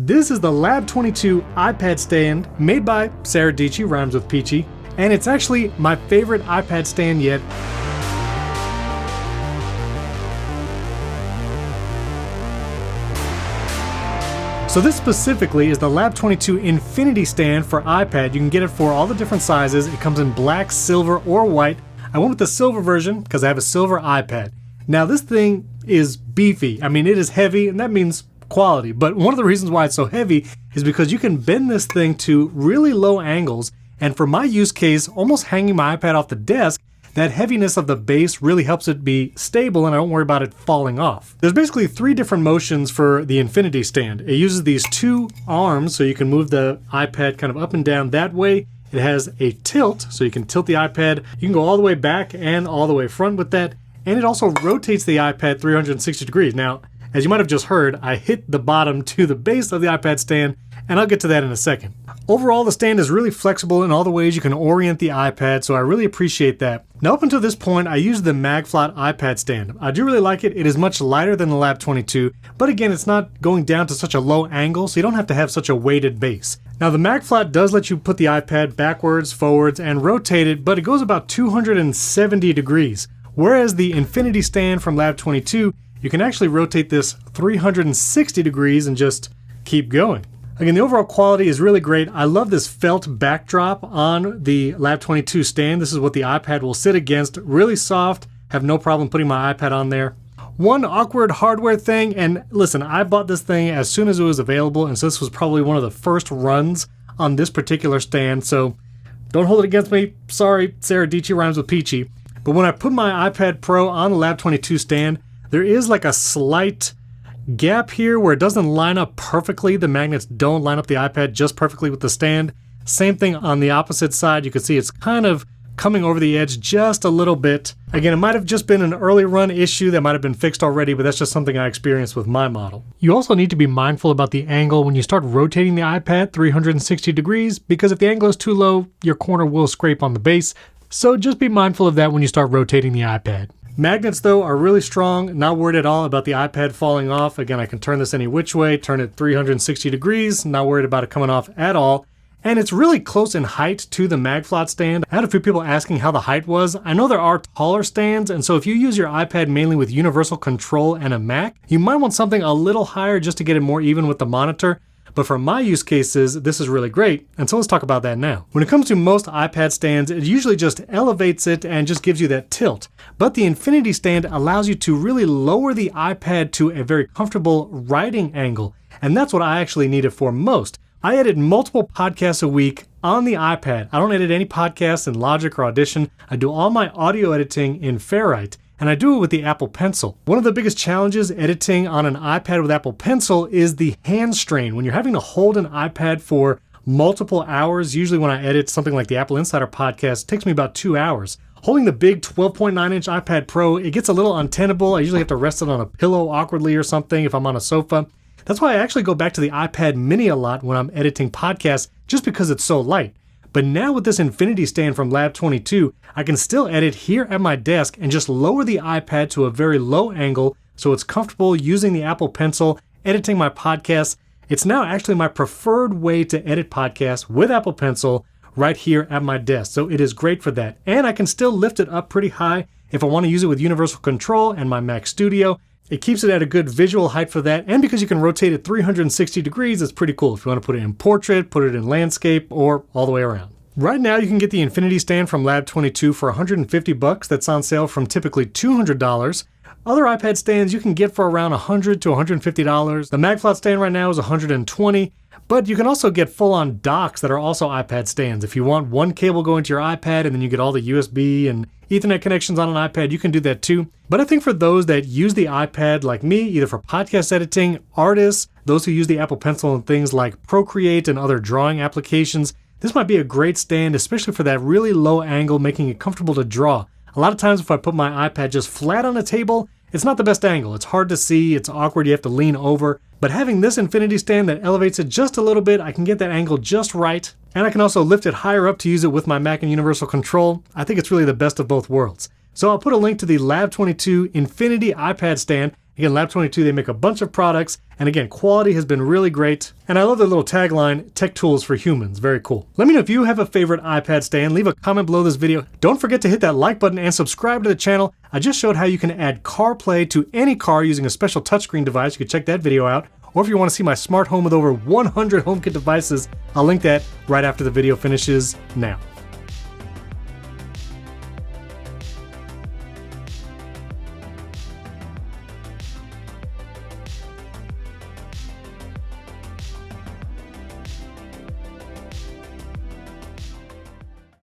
This is the LAB22 iPad stand made by LAB22, rhymes with peachy, and it's actually my favorite iPad stand yet. So this specifically is the LAB22 Infinity stand for iPad. You can get it for all the different sizes. It comes in black, silver, or white. I went with the silver version because I have a silver iPad. Now this thing is beefy. I mean, it is heavy, and that means quality. But one of the reasons why it's so heavy is because you can bend this thing to really low angles. And for my use case, almost hanging my iPad off the desk, that heaviness of the base really helps it be stable and I don't worry about it falling off. There's basically 3 different motions for the Infinity stand. It uses these 2 arms so you can move the iPad kind of up and down that way. It has a tilt, so you can tilt the iPad. You can go all the way back and all the way front with that. And it also rotates the iPad 360 degrees. Now, as you might have just heard, I hit the bottom to the base of the iPad stand, and I'll get to that in a second. Overall, the stand is really flexible in all the ways you can orient the iPad, so I really appreciate that. Now, up until this point, I used the MagFlat iPad stand. I do really like it. It is much lighter than the LAB22, but again, it's not going down to such a low angle, so you don't have to have such a weighted base. Now, the MagFlat does let you put the iPad backwards, forwards, and rotate it, but it goes about 270 degrees. Whereas the Infinity stand from LAB22, you can actually rotate this 360 degrees and just keep going. Again, the overall quality is really great. I love this felt backdrop on the LAB22 stand. This is what the iPad will sit against. Really soft. Have no problem putting my iPad on there. One awkward hardware thing, and listen, I bought this thing as soon as it was available, and so this was probably one of the first runs on this particular stand, so don't hold it against me. Sorry, LAB22 rhymes with peachy. But when I put my iPad Pro on the LAB22 stand, there is like a slight gap here where it doesn't line up perfectly. The magnets don't line up the iPad just perfectly with the stand. Same thing on the opposite side. You can see it's kind of coming over the edge just a little bit. Again, it might have just been an early run issue that might have been fixed already, but that's just something I experienced with my model. You also need to be mindful about the angle when you start rotating the iPad 360 degrees, because if the angle is too low, your corner will scrape on the base. So just be mindful of that when you start rotating the iPad. Magnets, though, are really strong. Not worried at all about the iPad falling off. Again, I can turn this any which way, turn it 360 degrees. Not worried about it coming off at all. And it's really close in height to the MagFlat stand. I had a few people asking how the height was. I know there are taller stands, and so if you use your iPad mainly with universal control and a Mac, you might want something a little higher just to get it more even with the monitor. But for my use cases, this is really great, and so let's talk about that now. When it comes to most iPad stands, it usually just elevates it and just gives you that tilt. But the Infinity stand allows you to really lower the iPad to a very comfortable writing angle, and that's what I actually need it for most. I edit multiple podcasts a week on the iPad. I don't edit any podcasts in Logic or Audition. I do all my audio editing in Ferrite. And I do it with the Apple Pencil. One of the biggest challenges editing on an iPad with Apple Pencil is the hand strain. When you're having to hold an iPad for multiple hours, usually when I edit something like the Apple Insider podcast, it takes me about 2 hours. Holding the big 12.9-inch iPad Pro, it gets a little untenable. I usually have to rest it on a pillow awkwardly or something if I'm on a sofa. That's why I actually go back to the iPad mini a lot when I'm editing podcasts, just because it's so light. But now with this Infinity stand from LAB22, I can still edit here at my desk and just lower the iPad to a very low angle so it's comfortable using the Apple Pencil, editing my podcasts. It's now actually my preferred way to edit podcasts with Apple Pencil right here at my desk. So it is great for that. And I can still lift it up pretty high if I want to use it with Universal Control and my Mac Studio. It keeps it at a good visual height for that, and because you can rotate it 360 degrees, it's pretty cool if you want to put it in portrait, put it in landscape, or all the way around. Right now, you can get the Infinity stand from LAB22 for $150. That's on sale from typically $200. Other iPad stands you can get for around $100 to $150. The MagFlat stand right now is $120, but you can also get full-on docks that are also iPad stands. If you want one cable going to your iPad and then you get all the USB and Ethernet connections on an iPad, you can do that too. But I think for those that use the iPad like me, either for podcast editing, artists, those who use the Apple Pencil and things like Procreate and other drawing applications, this might be a great stand, especially for that really low angle, making it comfortable to draw. A lot of times if I put my iPad just flat on a table, it's not the best angle. It's hard to see, it's awkward, you have to lean over. But having this Infinity stand that elevates it just a little bit, I can get that angle just right. And I can also lift it higher up to use it with my Mac and Universal Control. I think it's really the best of both worlds. So I'll put a link to the LAB22 Infinity iPad stand. Again, LAB22, they make a bunch of products, And again, quality has been really great. And I love their little tagline, tech tools for humans. Very cool. Let me know if you have a favorite iPad stand. Leave a comment below this video. Don't forget to hit that like button and subscribe to the channel. I just showed how you can add CarPlay to any car using a special touchscreen device. You can check that video out. Or if you want to see my smart home with over 100 HomeKit devices, I'll link that right after the video finishes now.